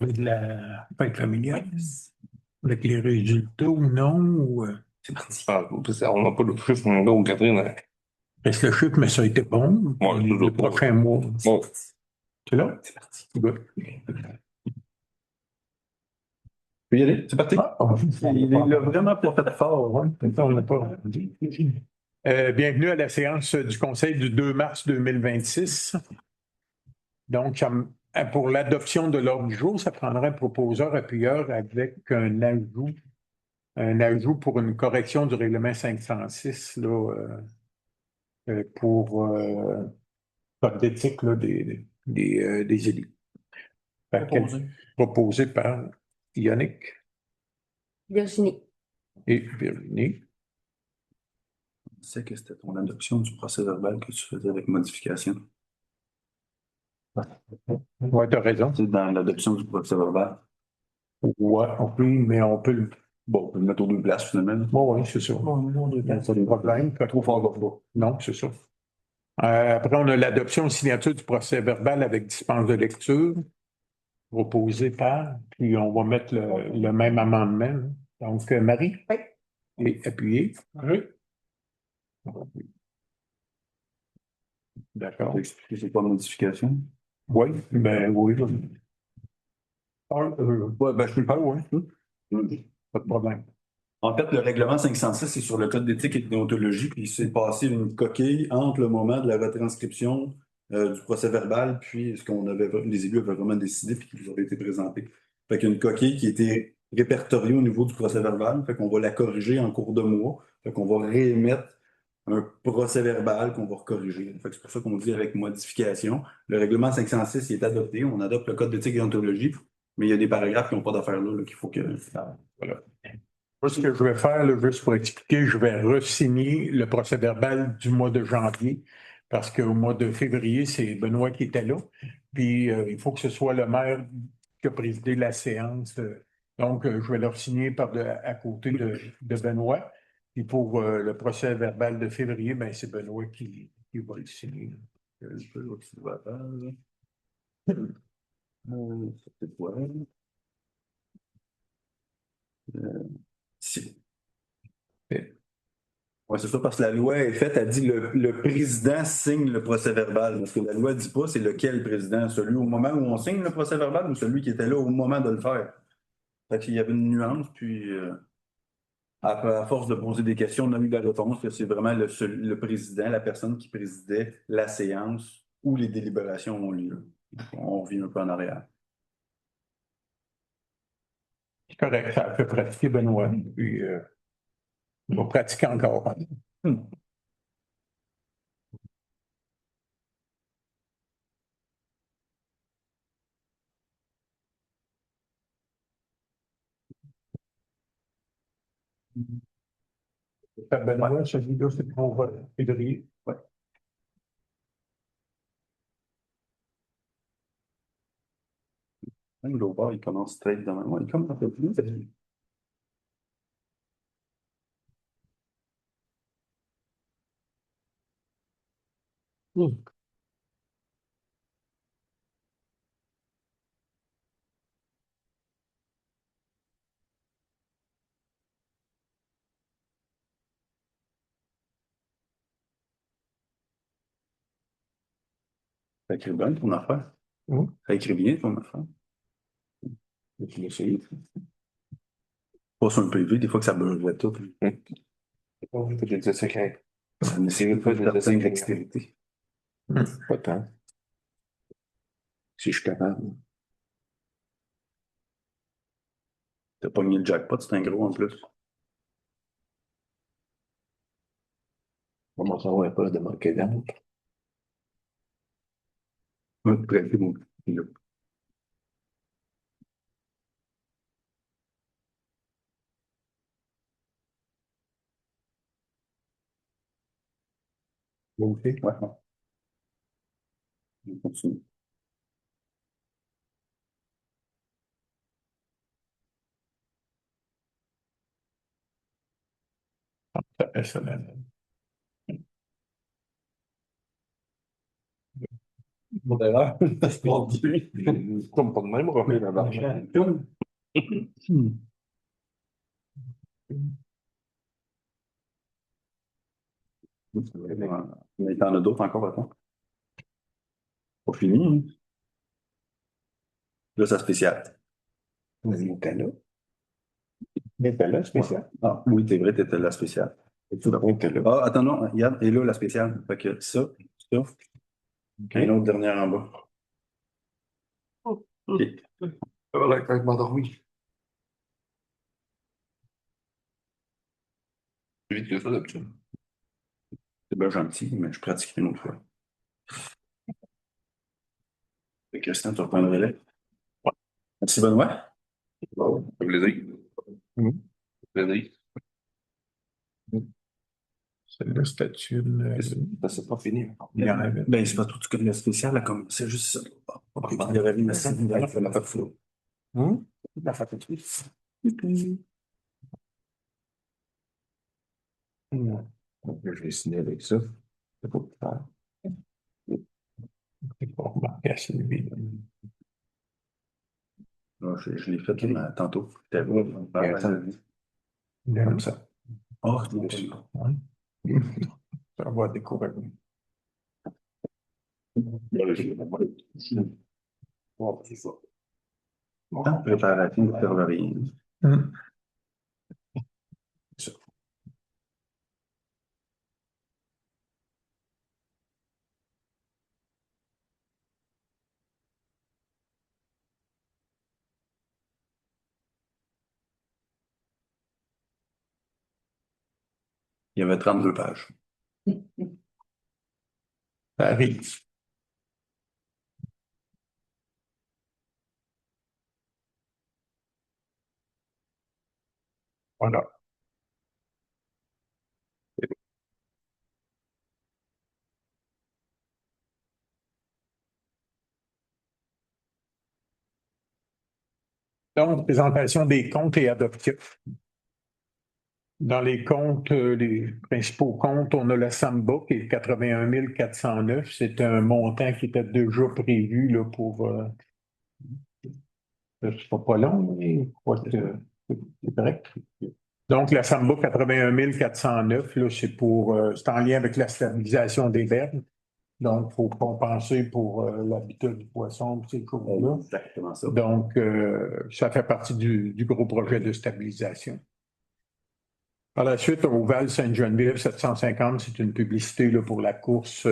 de la fête familiale, avec les résultats ou non, C'est parti. Ah, on n'a pas de chiffre, mon gars, ou Catherine. Hein. reste le chiffre, mais ça a été bon. Ouais, Puis toujours le pas. prochain mois. Bon, C'est là? C'est parti. Good. Tu peux y aller? C'est parti. Ah, il a vraiment pas fait fort, ouais. On n'a pas rendu. Bienvenue à la séance du Conseil du 2 mars 2026. Donc, pour l'adoption de l'ordre du jour, ça prendrait un proposeur-appuyeur avec un ajout pour une correction du règlement 506 là, pour code d'éthique là, des élus. Proposé par Yannick Virginie. et Virginie. Je sais que c'était ton adoption du procès verbal que tu faisais avec modification. Oui, tu as raison. C'est dans l'adoption du procès verbal. Ouais, oui, mais on peut le. Bon, on peut le mettre aux deux places finalement. Bon, oui, c'est ça. Pas de problème. Trop fort pour pas. Non, c'est ça. Après, on a l'adoption et signature du procès verbal avec dispense de lecture, proposé par, puis on va mettre le même amendement. Là. Donc, Marie? Oui. Et appuyé. oui. D'accord. Tu expliquer c'est quoi la modification? Oui, ben oui. Ouais, ben, je peux le faire, ouais. Pas de problème. En fait, le règlement 506, c'est sur le code d'éthique et de déontologie, puis il s'est passé une coquille entre le moment de la retranscription du procès verbal, puis ce qu'on avait, les élus avaient vraiment décidé, puis qui nous avait été présenté. Fait qu'il y a une coquille qui était répertoriée au niveau du procès verbal, fait qu'on va la corriger en cours de mois, fait qu'on va réémettre un procès verbal qu'on va recorriger. Fait que c'est pour ça qu'on dit avec modification. Le règlement 506 il est adopté, on adopte le code d'éthique et déontologie, mais il y a des paragraphes qui n'ont pas d'affaire là, qu'il faut que. Voilà. Ce que je vais faire, là, juste pour expliquer, je vais re-signer le procès verbal du mois de janvier, parce qu'au mois de février, c'est Benoît qui était là. Puis il faut que ce soit le maire qui a présidé la séance. Donc, je vais le signer à côté de Benoît. Puis pour le procès verbal de février, ben, c'est Benoît qui va le signer. Je peux le procès verbal. Ça peut être quoi? Si. Oui, c'est ça, parce que la loi est faite, elle dit le président signe le procès verbal. Parce que la loi ne dit pas c'est lequel président, celui au moment où on signe le procès verbal ou celui qui était là au moment de le faire. Fait qu'il y avait une nuance, puis à force de poser des questions, on a eu la réponse que c'est vraiment le président, la personne qui présidait la séance où les délibérations ont lieu. On revient un peu en arrière. C'est correct, ça fait pratiquer Benoît. Puis on va pratiquer encore. Benoît, celui-là, c'est pour février. Ouais. Même l'over, il commence straight demain. Ouais, il commence un peu plus. Ça écrit bien ton affaire. Ça écrit bien ton affaire. Tu l'as essayé. Pas sur un PV, des fois que ça beugerait tout. Peut-être des secrets. Ça nécessite pas une certaine dextérité. Pas tant. Si je suis capable. T'as pogné le jackpot, c'est un gros en plus. Comment ça va pas de manquer d'âme? Ouais, prêtez mon petit. OK. Ouais. On continue. Personnel. Mon erreur. Mon Dieu. Comme pas de même, on va faire la barre. Mais t'en as d'autres encore, attends. Pas fini, hein. Là, ça spécial. Nutella. Nutella spécial. Ah, oui, c'est vrai, t'étais la spéciale. Nutella. Ah, attends, non, regarde, et là, la spéciale. Fait que ça, et une autre dernière en bas. OK. Voilà, quand je m'endormis. Plus vite que ça, d'habitude. C'est bien gentil, mais je pratique une autre fois. Fait que Christian, tu reprends le relais. Merci, Benoît. Bon, ça fait plaisir. Plaisir. Celle-là, c'était une. Ça, c'est pas fini. Il y en avait. Ben, c'est pas tout ce que le spécial, là, comme c'est juste ça. Il y avait une machine, il fait la fait flou. La fait tout de suite. Donc, là, je vais signer avec ça. C'est pour le faire. C'est pas remarqué assez vite. Je l'ai fait là, tantôt. C'était bon. Comme ça. Oh, Dessus. Ça va découvrir. Là, je vais bon, c'est ça. Préparation de serverie. Ça. Il y avait 32 pages. Ça arrive. Voilà. Donc, présentation des comptes et adoption. Dans les comptes, les principaux comptes, on a la Samba qui est 81 409. C'est un montant qui était déjà prévu là, pour. C'est pas long, mais je crois que c'est correct. Donc, la Samba 81 409, là, c'est en lien avec la stabilisation des berges. Donc, il faut compenser pour l'habitat du poisson, ces choses-là. Exactement ça. Donc, ça fait partie du gros projet de stabilisation. Par la suite, au Val Sainte-Geneviève 750, c'est une publicité là, pour la course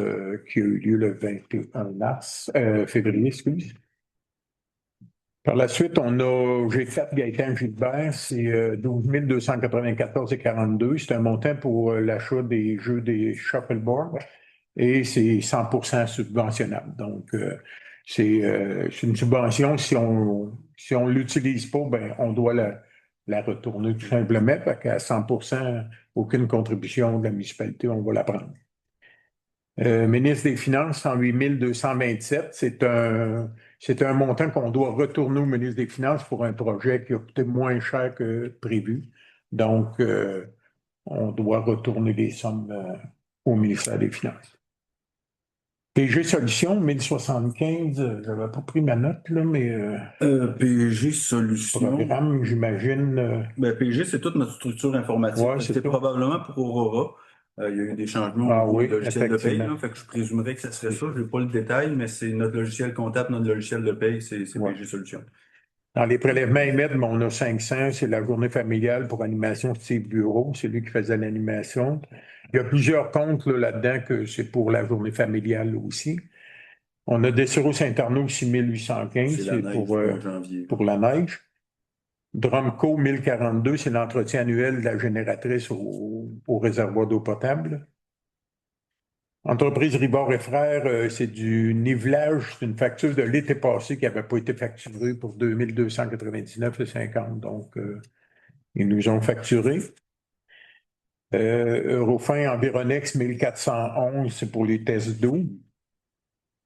qui a eu lieu le 21 février, excuse. Par la suite, on a G4 Gaétan Gilbert, c'est 12 294,42. C'est un montant pour l'achat des jeux des shuffleboard et c'est 100% subventionnable. Donc, c'est une subvention. Si on l'utilise pas, ben, on doit la retourner tout simplement, parce qu'à 100%, aucune contribution de la municipalité, on va la prendre. Ministre des Finances, 108 227, c'est un montant qu'on doit retourner au ministre des Finances pour un projet qui a coûté moins cher que prévu. Donc, on doit retourner les sommes au ministère des Finances. PG Solutions, 1075, je n'avais pas pris ma note, là, mais PG Solutions. programme, j'imagine. Ben, PG, c'est toute notre structure informatique. Ouais, C'était c'est ça. probablement pour Aurora. Il y a eu des changements Ah au niveau oui, du logiciel de paye. effectivement. Là, fait que je présumerais que ça serait ça. Je n'ai pas le détail, mais c'est notre logiciel comptable, notre logiciel de paye, c'est Ouais. PG Solutions. Dans les prélèvements émettre, on a 500, c'est la journée familiale pour animation Steve Bureau, c'est lui qui faisait l'animation. Il y a plusieurs comptes là-dedans que c'est pour la journée familiale aussi. On a Dessereau Saint-Arnaud 6815, C'est la c'est neige pour, du mois de janvier. pour la neige. Drumco 1042, c'est l'entretien annuel de la génératrice au réservoir d'eau potable. Entreprise Ribard et Frères, c'est du nivelage, c'est une facture de l'été passé qui n'avait pas été facturée pour 2299,50. Donc, ils nous ont facturé. Eurofin Environex 1411, c'est pour les tests d'eau.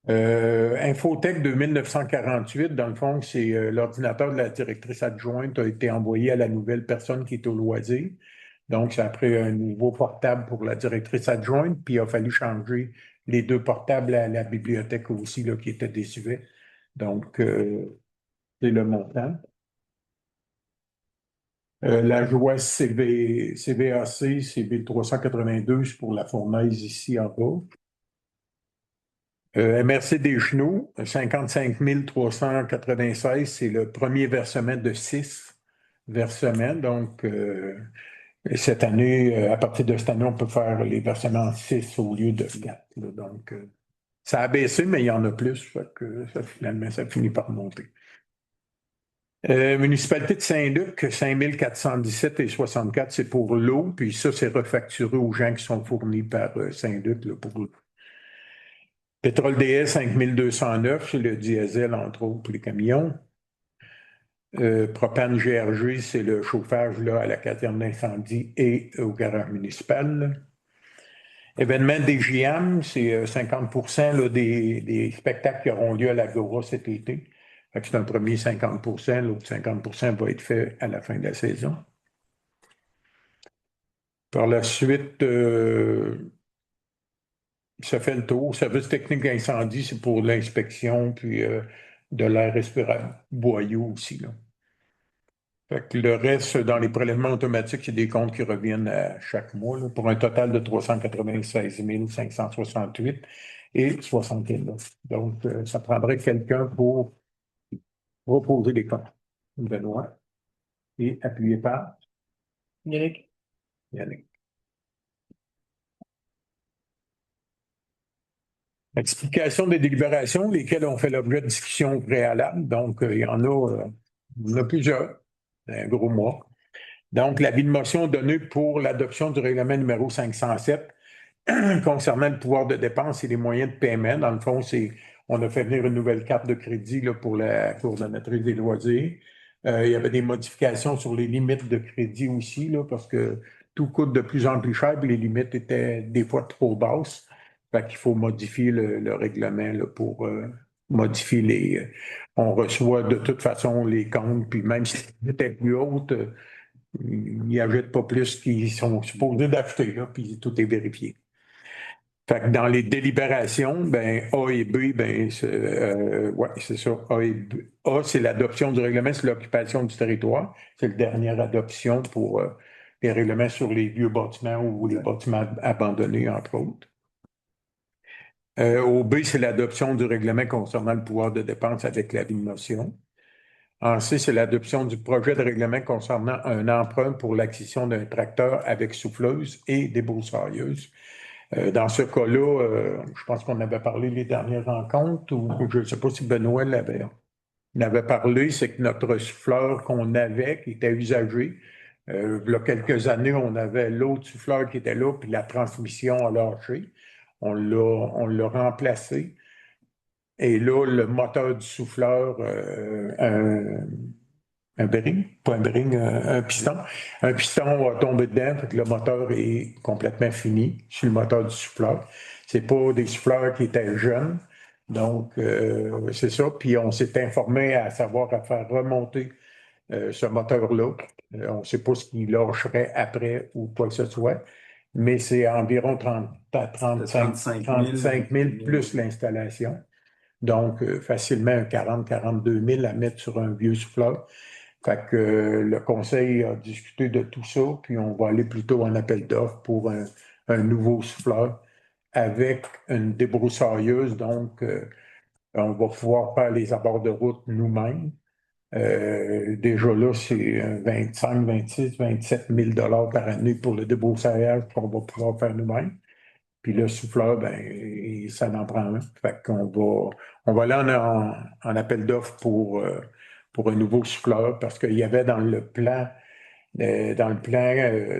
Infotech 2948, dans le fond, c'est l'ordinateur de la directrice adjointe a été envoyé à la nouvelle personne qui est au loisir. Donc, ça a pris un nouveau portable pour la directrice adjointe, puis il a fallu changer les 2 portables à la bibliothèque aussi là, qui étaient désuets. Donc, c'est le montant. La joie CVAC, c'est 1382, c'est pour la fournaise ici en bas. MRC des Genoux, 55 396, c'est le premier versement de 6 versements. Donc, cette année, à partir de cette année, on peut faire les versements en 6 au lieu de 4. Là. Donc, ça a baissé, mais il y en a plus. Fait que finalement, ça finit par monter. Municipalité de Saint-Luc, 5417,64, c'est pour l'eau, puis ça, c'est refacturé aux gens qui sont fournis par Saint-Luc là, pour l'eau. Pétrole DS, 5209, c'est le diesel, entre autres, pour les camions. Propane GRG, c'est le chauffage là, à la caserne d'incendie et au garage municipal. Événement DGM, c'est 50% là, des spectacles qui auront lieu à l'Agora cet été. C'est un premier 50%, l'autre 50% va être fait à la fin de la saison. Par la suite, ça fait le tour. Service technique d'incendie, c'est pour l'inspection, puis de l'air respirable, boyau aussi. Là. Fait que le reste, dans les prélèvements automatiques, c'est des comptes qui reviennent à chaque mois, là, pour un total de 396 568 et 71. Donc, ça prendrait quelqu'un pour reposer les comptes. Benoît. Et appuyé par Yannick. Yannick. Explication des délibérations, lesquelles ont fait l'objet de discussions préalables. Donc, il y en a plusieurs. Un gros mois. Donc, l'avis de motion donné pour l'adoption du règlement numéro 507 concernant le pouvoir de dépense et les moyens de paiement. Dans le fond, on a fait venir une nouvelle carte de crédit là, pour la coordonnatrice des loisirs. Il y avait des modifications sur les limites de crédit aussi, là, parce que tout coûte de plus en plus cher, puis les limites étaient des fois trop basses. Fait qu'il faut modifier le règlement là, pour modifier les. On reçoit de toute façon les comptes, puis même si c'était plus haute, ils n'achètent pas plus qu'ils sont supposés d'acheter, là, puis tout est vérifié. Fait que dans les délibérations, ben A et B, ben c'est ça. A et B. A, c'est l'adoption du règlement sur l'occupation du territoire. C'est la dernière adoption pour les règlements sur les vieux bâtiments ou les bâtiments abandonnés, entre autres. Au B, c'est l'adoption du règlement concernant le pouvoir de dépense avec l'avis de motion. En C, c'est l'adoption du projet de règlement concernant un emprunt pour l'acquisition d'un tracteur avec souffleuse et débroussailleuse. Dans ce cas-là, je pense qu'on avait parlé les dernières rencontres, ou je ne sais pas si Benoît l'avait parlé, c'est que notre souffleur qu'on avait, qui était usagé, il y a quelques années, on avait l'autre souffleur qui était là, puis la transmission a lâché. On l'a remplacé. Et là, le moteur du souffleur, un bearing, pas un bearing, un piston. Un piston a tombé dedans, fait que le moteur est complètement fini sur le moteur du souffleur. C'est pas des souffleurs qui étaient jeunes. Donc, c'est ça. Puis on s'est informé à savoir à faire remonter ce moteur-là. On ne sait pas ce qu'il lâcherait après ou quoi que ce soit. Mais c'est environ 30 à 35 000 plus l'installation. Donc, facilement 40-42 000 à mettre sur un vieux souffleur. Fait que le conseil a discuté de tout ça, puis on va aller plutôt en appel d'offres pour un nouveau souffleur avec une débroussailleuse. Donc, on va pouvoir faire les abords de route nous-mêmes. Déjà là, c'est 25, 26, 27 000 $ par année pour le débroussaillage qu'on va pouvoir faire nous-mêmes. Puis le souffleur, ben, ça en prend un. Fait qu'on va aller en appel d'offres pour un nouveau souffleur parce qu'il y avait dans le plan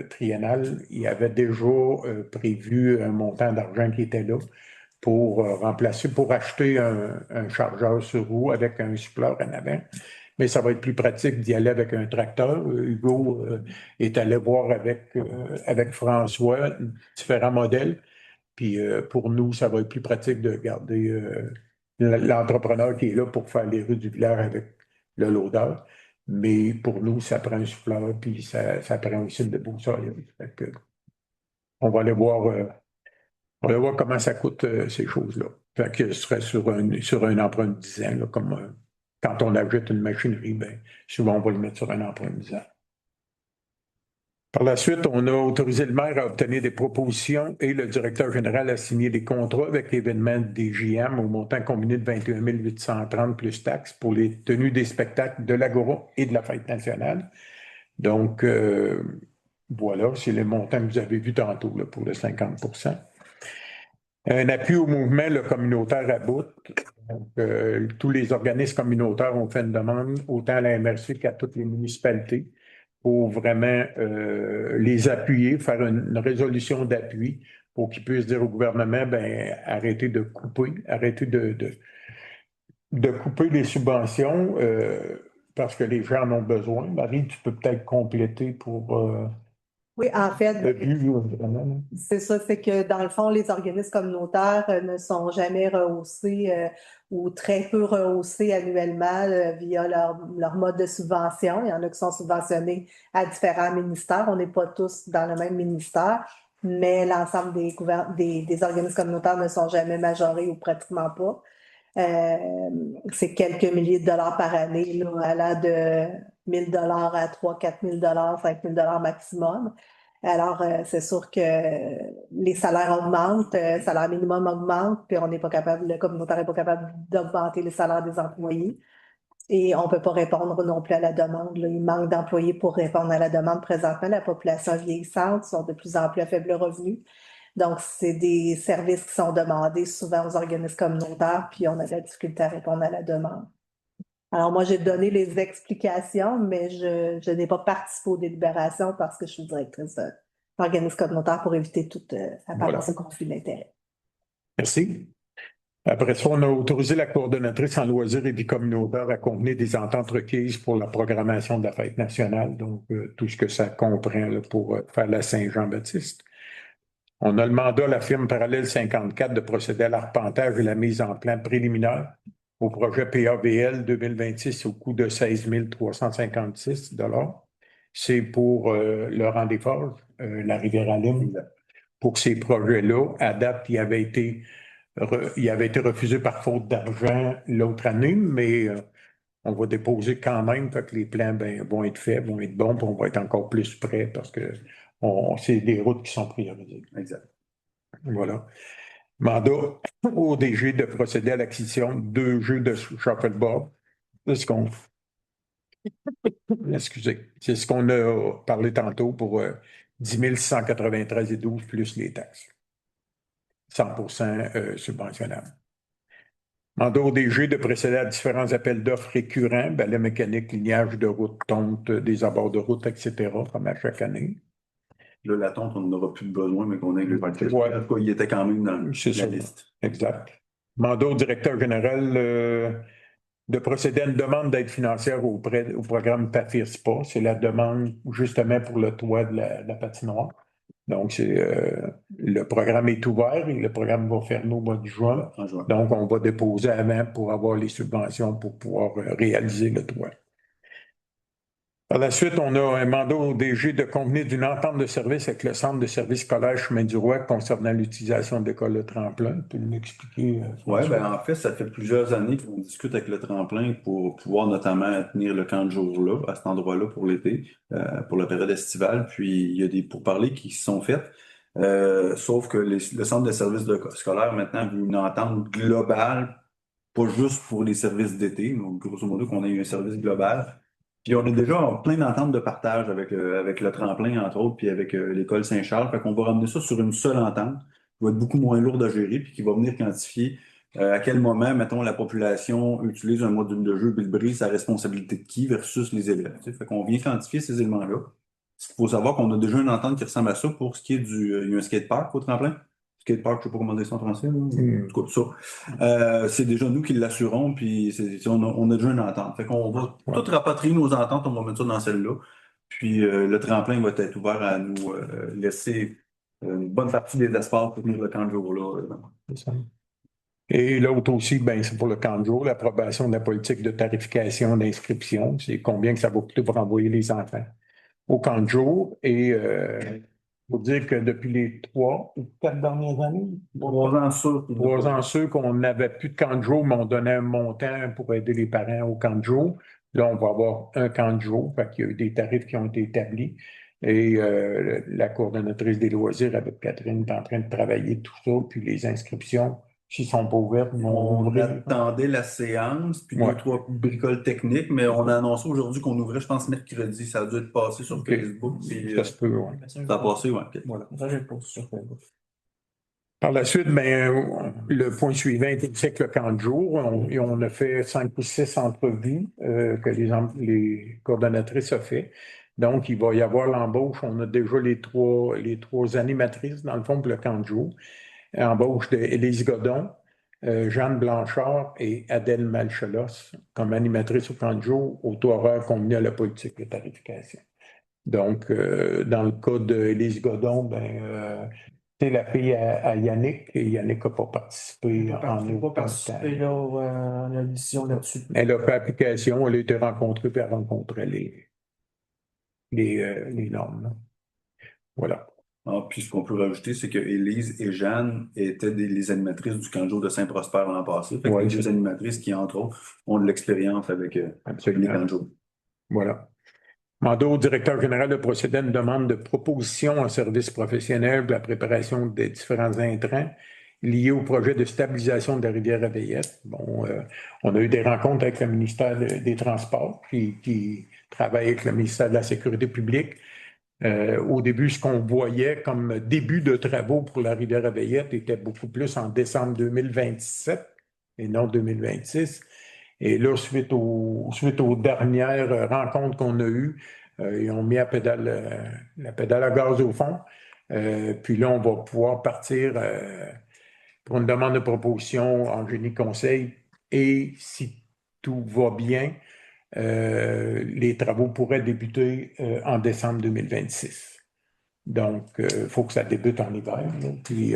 triennal, il y avait déjà prévu un montant d'argent qui était là pour remplacer, pour acheter un chargeur sur roue avec un souffleur en avant. Mais ça va être plus pratique d'y aller avec un tracteur. Hugo est allé voir avec François différents modèles. Puis pour nous, ça va être plus pratique de garder l'entrepreneur qui est là pour faire les rues du village avec le loader. Mais pour nous, ça prend un souffleur, puis ça prend aussi une débroussailleuse. On va aller voir On va voir comment ça coûte ces choses-là. Fait que ce serait sur un emprunt de 10 ans, là, comme quand on ajoute une machinerie, ben, souvent on va le mettre sur un emprunt de 10 ans. Par la suite, on a autorisé le maire à obtenir des propositions et le directeur général a signé des contrats avec l'événement des JM au montant combiné de 21 830 plus taxes pour les tenues des spectacles de l'Agora et de la Fête nationale. Donc, voilà, c'est le montant que vous avez vu tantôt là, pour le 50 %. Un appui au mouvement le communautaire à bout. Donc, tous les organismes communautaires ont fait une demande, autant à la MRC qu'à toutes les municipalités, pour vraiment les appuyer, faire une résolution d'appui pour qu'ils puissent dire au gouvernement, ben, arrêtez de couper, arrêtez de couper les subventions parce que les gens en ont besoin. Marie, tu peux peut-être compléter pour Oui, en fait, le but, vraiment. c'est ça, c'est que dans le fond, les organismes communautaires ne sont jamais rehaussés ou très peu rehaussés annuellement via leur mode de subvention. Il y en a qui sont subventionnés à différents ministères. On n'est pas tous dans le même ministère, mais l'ensemble des organismes communautaires ne sont jamais majorés ou pratiquement pas. C'est quelques milliers de dollars par année, là, allant de 1 000 $ à 3 000, 4 000 $, 5 000 $ maximum. Alors, c'est sûr que les salaires augmentent, le salaire minimum augmente, puis on n'est pas capable, le communautaire n'est pas capable d'augmenter les salaires des employés. Et on ne peut pas répondre non plus à la demande, là. Il manque d'employés pour répondre à la demande présentement. La population vieillissante sont de plus en plus à faible revenu. Donc, c'est des services qui sont demandés souvent aux organismes communautaires, puis on a de la difficulté à répondre à la demande. Alors, moi, j'ai donné les explications, mais je n'ai pas participé aux délibérations parce que je suis directrice d'organisme communautaire pour éviter toute apparence de conflit d'intérêt. Merci. Après ça, on a autorisé la coordonnatrice en loisirs et vie communautaire à convenir des ententes requises pour la programmation de la fête nationale, donc tout ce que ça comprend là, pour faire la Saint-Jean-Baptiste. On a demandé à la firme Parallèle 54 de procéder à l'arpentage et la mise en plan préliminaire au projet PAVL 2026 au coût de 16 356 $. C'est pour le Rendez-Forges, la Rivière-à-Lune. Pour ces projets-là, à date, il avait été refusé par faute d'argent l'autre année, mais on va déposer quand même, fait que les plans vont être faits, vont être bons, puis on va être encore plus prêts parce que c'est des routes qui sont priorisées. Exact. Voilà. Mandat au DG de procéder à l'acquisition de 2 jeux de shuffleboard. Excusez. C'est ce qu'on a parlé tantôt pour 10 693,12 plus les taxes. 100 % subventionnable. Mandat au DG de procéder à différents appels d'offres récurrents, balai mécanique, lignage de route, tonte, des abords de route, etc., comme à chaque année. Là, la tonte, on n'en aura plus besoin, mais qu'on ait le partage. Ouais. En tout cas, il était quand même dans la liste. Exact. Mandat au directeur général de procéder à une demande d'aide financière au programme PAFIR-SPA. C'est la demande justement pour le toit de la patinoire. Donc, le programme est ouvert et le programme va fermer au mois de juin. En juin. Donc, on va déposer avant pour avoir les subventions pour pouvoir réaliser le toit. Par la suite, on a un mandat au DG de convenir d'une entente de service avec le Centre de services scolaires Chemin du Roi concernant l'utilisation de l'école de tremplin. Tu peux nous expliquer? Oui, en fait, ça fait plusieurs années qu'on discute avec le tremplin pour pouvoir notamment tenir le camp de jour-là, à cet endroit-là pour l'été, pour la période estivale. Puis, il y a des pourparlers qui se sont faits. Sauf que le Centre de services scolaires maintenant veut une entente globale, pas juste pour les services d'été, donc grosso modo qu'on ait un service global. Puis on a déjà plein d'ententes de partage avec le tremplin, entre autres, puis avec l'école Saint-Charles. Fait qu'on va ramener ça sur une seule entente qui va être beaucoup moins lourde à gérer, puis qui va venir quantifier à quel moment, mettons, la population utilise un module de jeu Bilbri, sa responsabilité de qui versus les élèves. T'sais. Fait qu'on vient quantifier ces éléments-là. Il faut savoir qu'on a déjà une entente qui ressemble à ça pour ce qui est il y a un skatepark au tremplin. Skatepark, je ne sais pas comment dire ça en français. En tout cas, ça. C'est déjà nous qui l'assurons, puis on a déjà une entente. Fait qu'on va tout rapatrier nos ententes, on va mettre ça dans celle-là. Puis le tremplin va être ouvert à nous laisser une bonne partie des espaces pour tenir le camp de jour-là. C'est ça. Et l'autre aussi, c'est pour le camp de jour, l'approbation de la politique de tarification d'inscription. C'est combien que ça va coûter pour envoyer les enfants au camp de jour et faut dire que depuis les 3 ou 4 dernières années, 3 ans sûrs. 3 ans sûrs qu'on n'avait plus de camp de jour, mais on donnait un montant pour aider les parents au camp de jour. Là, on va avoir un camp de jour, fait qu'il y a eu des tarifs qui ont été établis. Et la coordonnatrice des loisirs avec Catherine est en train de travailler tout ça, puis les inscriptions, s'ils ne sont pas ouvertes, vont On ouvrir. attendait la séance, puis Ouais. 2, 3 bricoles techniques, mais on a annoncé aujourd'hui qu'on ouvrait, je pense, mercredi. Ça a dû être passé sur OK. Facebook. Puis, Ça se peut, ouais. ça a passé, ouais. OK. Voilà, ça j'ai pas sur Facebook. Par la suite, ben, le point suivant était avec le camp de jour. On a fait 5 ou 6 entrevues que les coordonnatrices ont fait. Donc, il va y avoir l'embauche. On a déjà les trois animatrices, dans le fond, pour le camp de jour. Embauche d'Élise Godon, Jeanne Blanchard et Adèle Malchelos comme animatrices au camp de jour, au taux horaire convenu à la politique de tarification. Donc, dans le cas d'Élise Godon, ben, c'est la fille à Yannick, et Yannick n'a pas participé en J'ai pas aucun participé temps. là, en audition là-dessus. Elle a fait application, elle a été rencontrée, puis elle rencontrait les normes, là. Voilà. Ah, puis ce qu'on peut rajouter, c'est que Élise et Jeanne étaient les animatrices du camp de jour de Saint-Prosper l'an passé. Fait que Ouais, les c'est 2 ça. animatrices qui, entre autres, ont de l'expérience avec les Absolument. camps de jour. Voilà. Mandat au directeur général de procéder à une demande de proposition en service professionnel pour la préparation des différents intrants liés au projet de stabilisation de la rivière Réveillette. Bon, on a eu des rencontres avec le ministère des Transports qui travaille avec le ministère de la Sécurité publique. Au début, ce qu'on voyait comme début de travaux pour la rivière Réveillette était beaucoup plus en décembre 2027 et non 2026. Et là, suite aux dernières rencontres qu'on a eues, ils ont mis la pédale à gaz au fond. Puis là, on va pouvoir partir pour une demande de proposition en génie conseil. Et si tout va bien, les travaux pourraient débuter en décembre 2026. Donc, il faut que ça débute en hiver, là. Puis,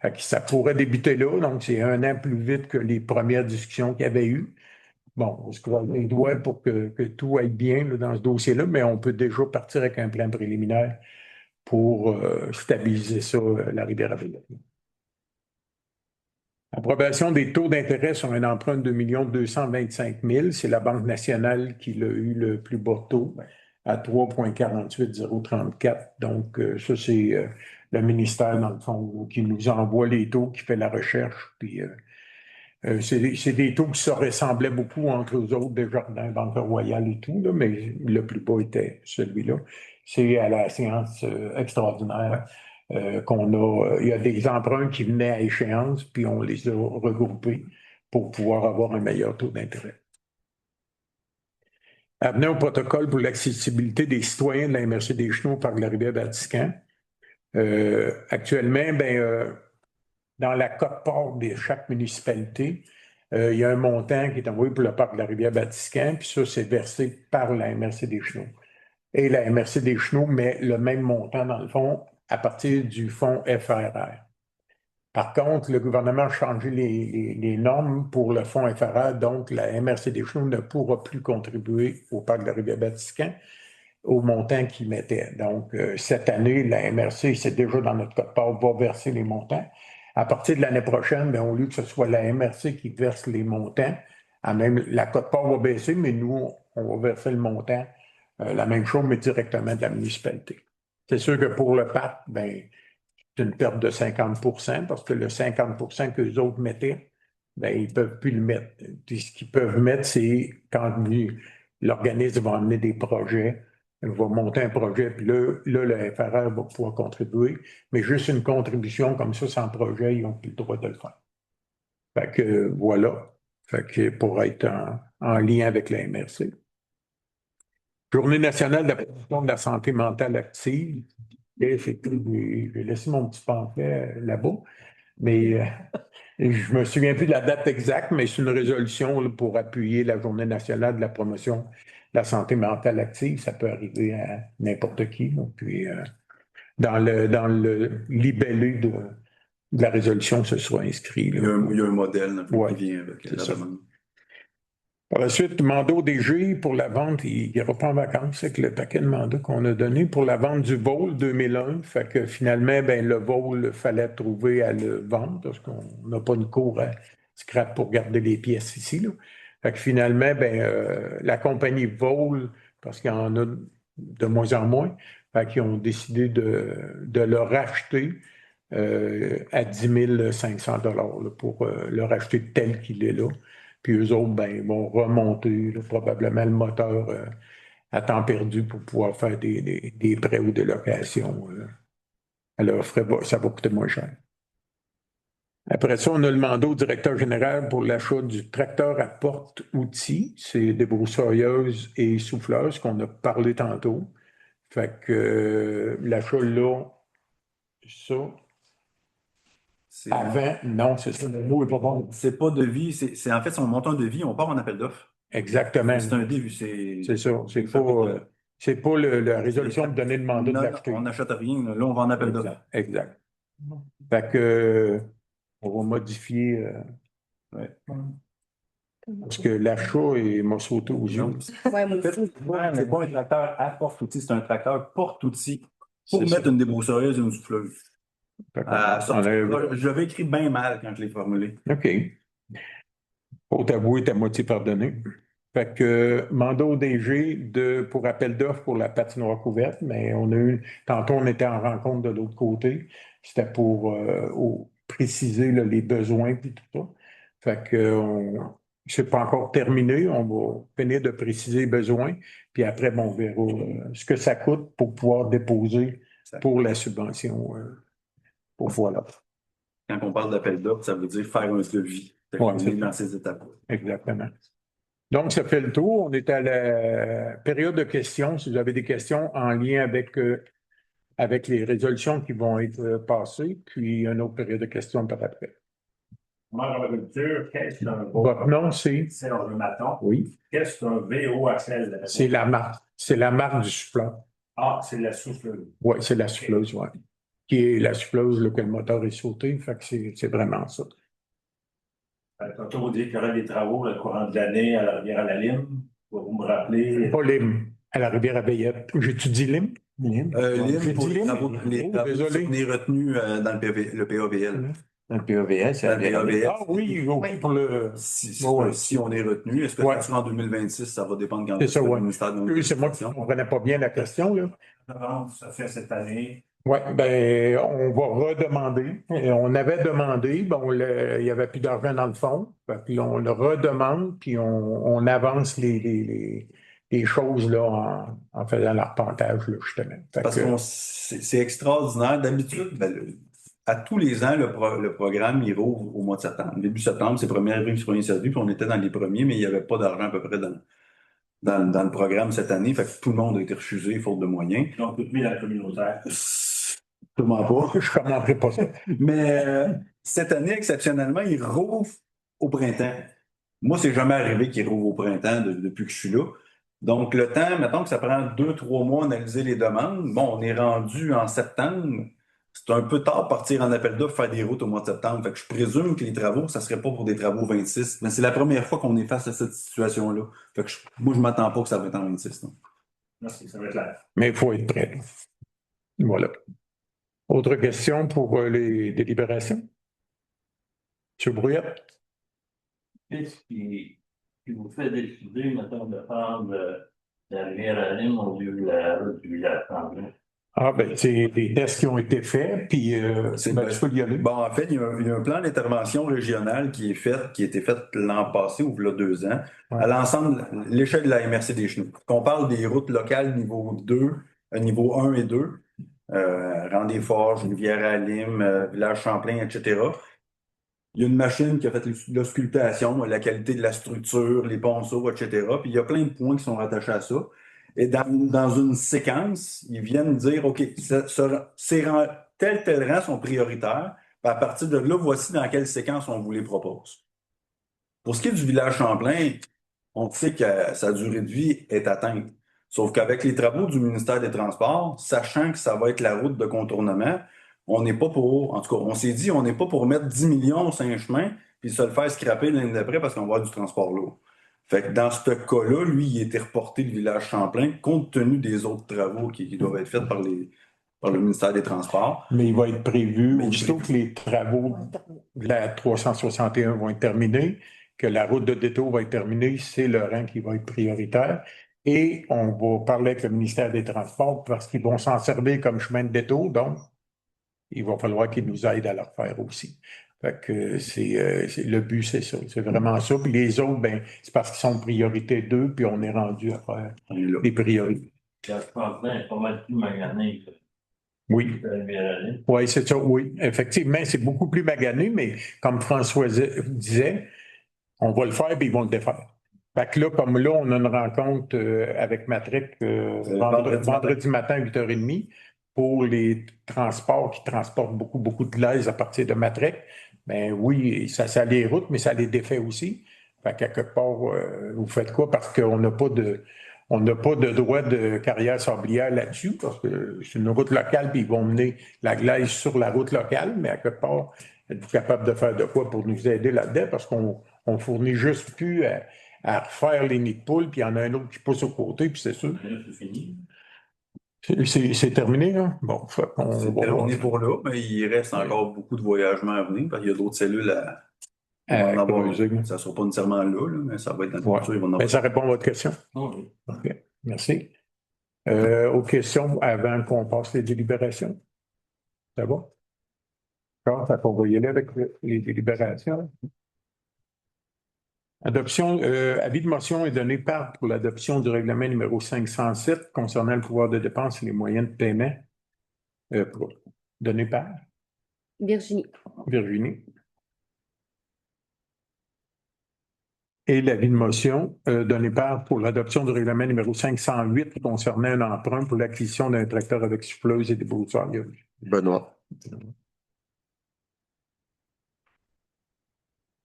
fait que ça pourrait débuter là. Donc, c'est 1 an plus vite que les premières discussions qu'il y avait eues. Bon, on se croise les doigts pour que tout aille bien là, dans ce dossier-là, mais on peut déjà partir avec un plan préliminaire pour stabiliser ça, la rivière Réveillette. Approbation des taux d'intérêt sur un emprunt de 2 225 000. C'est la Banque nationale qui l'a eu le plus bas taux à 3,48034. Donc, ça, c'est le ministère, dans le fond, qui nous envoie les taux, qui fait la recherche. Puis, c'est des taux qui se ressemblaient beaucoup entre eux autres, Desjardins, Banque Royale et tout, là, mais le plus bas était celui-là. C'est à la séance extraordinaire qu'on a. Il y a des emprunts qui venaient à échéance, puis on les a regroupés pour pouvoir avoir un meilleur taux d'intérêt. Avenant au protocole pour l'accessibilité des citoyens de la MRC des Chenaux par la rivière Vatican. Actuellement, dans la quote-part de chaque municipalité, il y a un montant qui est envoyé pour le parc de la rivière Vatican, puis ça, c'est versé par la MRC des Chenaux. Et la MRC des Chenaux met le même montant, dans le fond, à partir du fonds FRR. Par contre, le gouvernement a changé les normes pour le fonds FRR, donc la MRC des Chenaux ne pourra plus contribuer au parc de la rivière Vatican au montant qu'il mettait. Donc, cette année, la MRC, c'est déjà dans notre quote-part, va verser les montants. À partir de l'année prochaine, au lieu que ce soit la MRC qui verse les montants, la quote-part va baisser, mais nous, on va verser le montant, la même chose, mais directement de la municipalité. C'est sûr que pour le PAC, c'est une perte de 50 % parce que le 50 % que les autres mettaient, ils ne peuvent plus le mettre. Puis ce qu'ils peuvent mettre, c'est quand l'organisme va amener des projets, va monter un projet, puis là, le FRR va pouvoir contribuer, mais juste une contribution comme ça, sans projet, ils n'ont plus le droit de le faire. Fait que voilà. Fait que pour être en lien avec la MRC. Journée nationale de la promotion de la santé mentale active. J'ai laissé mon petit pamphlet là-bas, mais je me souviens plus de la date exacte, mais c'est une résolution là, pour appuyer la Journée nationale de la promotion de la santé mentale active. Ça peut arriver à n'importe qui. Donc, puis, dans le libellé de la résolution, ce sera inscrit. Là. Il y a un modèle Ouais, qui vient avec la ça. demande. Par la suite, mandat au DG pour la vente, il n'ira pas en vacances avec le paquet de mandats qu'on a donné pour la vente du vol 2001. Fait que finalement, ben, le vol, il fallait trouver à le vendre parce qu'on n'a pas une cour à scrap pour garder les pièces ici, là. Fait que finalement, ben, la compagnie vol, parce qu'il y en a de moins en moins, fait qu'ils ont décidé de le racheter à 10 500 $ pour le racheter tel qu'il est là. Puis eux autres, ben, ils vont remonter là, probablement le moteur à temps perdu pour pouvoir faire des prêts ou des locations. À leurs frais, ça va coûter moins cher. Après ça, on a le mandat au directeur général pour l'achat du tracteur à porte-outils. C'est débroussailleuse et souffleuse qu'on a parlé tantôt. Fait que l'achat là, ça, C'est avant, non, c'est ça, le mot est pas bon. c'est pas devis, c'est en fait son montant de vie, on part en appel d'offres. Exactement. C'est un devis, C'est ça. C'est pas la résolution de donner le mandat de Non, l'acheter. on n'achète rien, là, on va en appel d'offres. Exact. Fait que, on va modifier, Ouais. parce que l'achat m'a sauté aux yeux. Ouais, moi En fait, aussi. c'est pas un tracteur à porte-outils, c'est un tracteur porte-outils pour C'est mettre ça. une débroussailleuse et une souffleuse. Fait qu'on Je l'avais écrit bien mal quand je l'ai formulé. OK. Faut t'avouer, ta moitié pardonnée. Fait que mandat au DG pour appel d'offres pour la patinoire couverte, mais tantôt on était en rencontre de l'autre côté. C'était pour préciser là, les besoins et tout ça. Fait que c'est pas encore terminé. On va finir de préciser les besoins. Puis après, bon, on verra ce que ça coûte pour pouvoir déposer pour la subvention. Voilà. Quand on parle d'appel d'offres, ça veut dire faire un devis. On c'est est dans ça. ces étapes-là. Exactement. Donc, ça fait le tour. On est à la période de questions. Si vous avez des questions en lien avec les résolutions qui vont être passées, puis une autre période de questions par après. Moi, en agriculture, qu'est-ce qu'un Votre nom, c'est? Serge Maton. Oui. Qu'est-ce qu'un VOHL? C'est la marque. C'est la marque du souffleur. Ah, c'est la souffleuse. Oui, c'est la souffleuse, oui. Qui est la souffleuse, là, que le moteur est sauté. Fait que c'est vraiment ça. Quand on dit qu'il y aurait des travaux le courant de l'année à la Rivière-à-la-Lime, vous me rappeler. Pas Lim, à la Rivière-à-Veillette. J'ai-tu dit Lim? Lim. L'IM J'ai pour dit les Lim? travaux, Désolé. les retenues dans le PAVL. Dans le PAVS, Dans le PAVL. Ah oui, OK, pour le. Si on est retenu, est-ce que ça sera en 2026? Ça va dépendre quand C'est ça, le ouais. ministère de Oui, c'est moi qui ne comprenais pas bien la question, là. Ça fait cette année. Oui, ben, on va redemander. Et on avait demandé, bon, il n'y avait plus d'argent dans le fond. Fait que là, on le redemande, puis on avance les choses là, en faisant l'arpentage, là, justement. Fait Parce que- que c'est extraordinaire. D'habitude, à tous les ans, le programme, il rouvre au mois de septembre. Début septembre, c'est premier arrivé, premier servi, puis on était dans les premiers, mais il n'y avait pas d'argent à peu près dans le programme cette année. Fait que tout le monde a été refusé, faute de moyens. Donc, tout mis dans le communautaire. Sûrement pas. Je ne commenterai pas ça. Mais cette année, exceptionnellement, il rouvre au printemps. Moi, c'est jamais arrivé qu'il rouvre au printemps depuis que je suis là. Donc, le temps, mettons que ça prend 2-3 mois à analyser les demandes. Bon, on est rendu en septembre. C'est un peu tard de partir en appel d'offres, faire des routes au mois de septembre. Fait que je présume que les travaux, ça serait pas pour des travaux 26. Mais c'est la première fois qu'on est face à cette situation-là. Fait que moi, je m'attends pas que ça va être en 26. Non. Merci, ça va être là. Mais il faut être prêt. Voilà. Autre question pour les délibérations? M. Brouillette? Qu'est-ce qui vous fait décider, mettons, de prendre la Rivière-à-la-Lime au lieu de la route du village Tremblay? Ah, ben, c'est des tests qui ont été faits, puis tu peux y aller. Bon, en fait, il y a un plan d'intervention régional qui a été fait l'an passé ou il y a 2 ans, à l'ensemble, l'échelle de la MRC des Chenaux. On parle des routes locales niveau 2, niveau 1 et 2, Rang-des-Forges, Rivière-à-la-Lime, Village Champlain, etc. Il y a une machine qui a fait l'auscultation, la qualité de la structure, les ponceaux, etc. Puis il y a plein de points qui sont rattachés à ça. Et dans une séquence, ils viennent dire, OK, tel rang sont prioritaires. Puis à partir de là, voici dans quelle séquence on vous les propose. Pour ce qui est du village Champlain, on sait que sa durée de vie est atteinte. Sauf qu'avec les travaux du ministère des Transports, sachant que ça va être la route de contournement, on n'est pas pour, en tout cas, on s'est dit, on n'est pas pour mettre 10 millions sur un chemin puis se le faire scraper l'année d'après parce qu'on va avoir du transport lourd. Fait que dans ce cas-là, lui, il était reporté le village Champlain compte tenu des autres travaux qui doivent être faits par le ministère des Transports. Mais il va être prévu, Mais il est aussitôt que les travaux de la 361 vont être terminés, que la route de détour va être terminée, c'est le rang qui va être prioritaire. Et on va parler avec le ministère des Transports parce qu'ils vont s'en servir comme chemin de détour, donc il va falloir qu'ils nous aident à le refaire aussi. Fait que le but, c'est ça. C'est vraiment ça. Puis les autres, ben, c'est parce qu'ils sont priorité 2, puis on est rendu à faire On est là. des priorités. Le Champlain est pas mal plus magané que Oui. la Rivière-la-Lune. Oui, c'est ça, oui. Effectivement, c'est beaucoup plus magané, mais comme François disait, on va le faire et ils vont le défaire. Fait que là, comme là, on a une rencontre avec Matrec vendredi matin à 8h30 pour les transports qui transportent beaucoup, beaucoup de glaise à partir de Matrec. Ben oui, ça les routes, mais ça les défait aussi. Fait qu'à quelque part, vous faites quoi? Parce qu'on n'a pas de droit de carrière sablière là-dessus, parce que c'est une route locale, puis ils vont mener la glaise sur la route locale, mais à quelque part, êtes-vous capable de faire de quoi pour nous aider là-dedans? Parce qu'on fournit juste plus à refaire les nids de poules, puis il y en a un autre qui pousse au côté, puis c'est sûr. Là, c'est fini. C'est terminé, hein? Bon, fait qu'on C'est va voir. terminé pour là, mais il reste encore beaucoup de voyagements à venir parce qu'il y a d'autres cellules à creuser. ça ne sera pas nécessairement là, mais ça va être dans le Ouais. futur. Ils vont en Ben, avoir. ça répond à votre question. Oui. OK. Merci. Aux questions avant qu'on passe les délibérations. Ça va? D'accord, fait qu'on va y aller avec les délibérations. Avis de motion est donné pour l'adoption du règlement numéro 507 concernant le pouvoir de dépense et les moyens de paiement. Donné par Virginie. Virginie. Et l'avis de motion donné pour l'adoption du règlement numéro 508 concernant un emprunt pour l'acquisition d'un tracteur avec souffleuse et des broussailles. Benoît.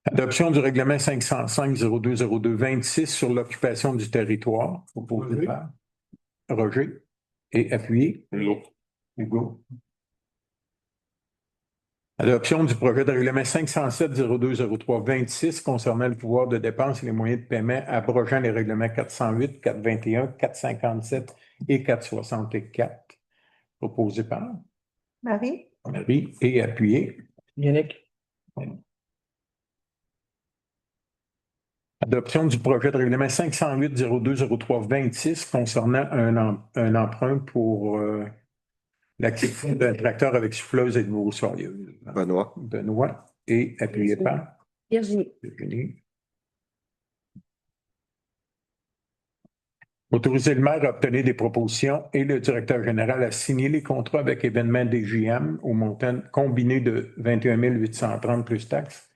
Adoption du règlement 505-0202-26 sur l'occupation du territoire, proposé par Roger et appuyé. Hugo. Adoption du projet de règlement 507-0203-26 concernant le pouvoir de dépense et les moyens de paiement abrogeant les règlements 408, 421, 457 et 464, proposé par Marie? Marie et appuyé. Yannick. Adoption du projet de règlement 508-0203-26 concernant un emprunt pour l'acquisition d'un tracteur avec souffleuse et de broussailleuse. Benoît. Benoît et appuyé par Virginie. Virginie. Autoriser le maire à obtenir des propositions et le directeur général à signer les contrats avec événements DGM au montant combiné de 21 830 plus taxes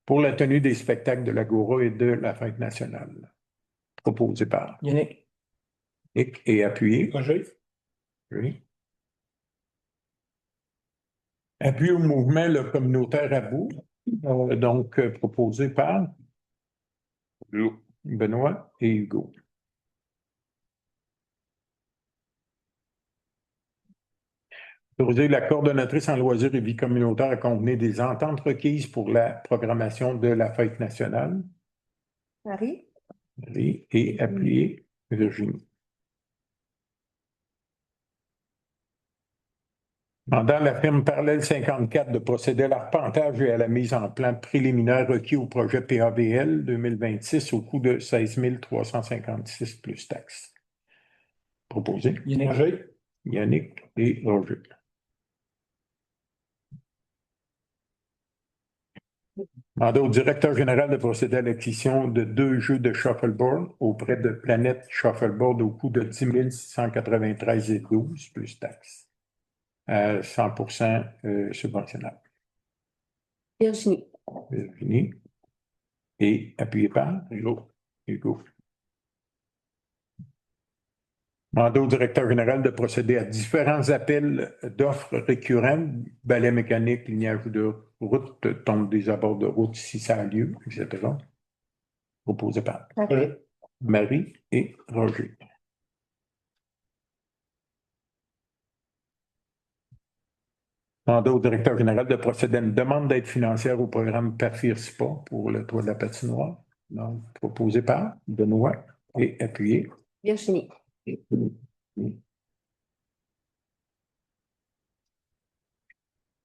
pour la tenue des spectacles de l'Agora et de la Fête nationale. Proposé par Yannick. et appuyé. Roger. Oui. Appui au mouvement le communautaire à bout, donc proposé par Benoît et Hugo. Autoriser la coordonnatrice en loisirs et vie communautaire à convenir des ententes requises pour la programmation de la Fête nationale. Marie? Marie et appuyé Virginie. Mandant la firme Parallèle 54 de procéder à l'arpentage et à la mise en plan préliminaire requis au projet PAVL 2026 au coût de 16 356 plus taxes. Proposé. Yannick. Roger. Yannick et Roger. Mandat au directeur général de procéder à l'acquisition de 2 jeux de shuffleboard auprès de Planète Shuffleboard au coût de 10 693,12 plus taxes. 100% subventionnable. Virginie. Virginie. Et appuyé par Hugo. Hugo. Mandat au directeur général de procéder à différents appels d'offres récurrents, balai mécanique, lignage de route, tombe des abords de route si ça a lieu, etc. Proposé par Marie et Roger. Mandat au directeur général de procéder à une demande d'aide financière au programme PAFIR-SPA pour le toit de la patinoire. Donc, proposé par Benoît et appuyé. Virginie.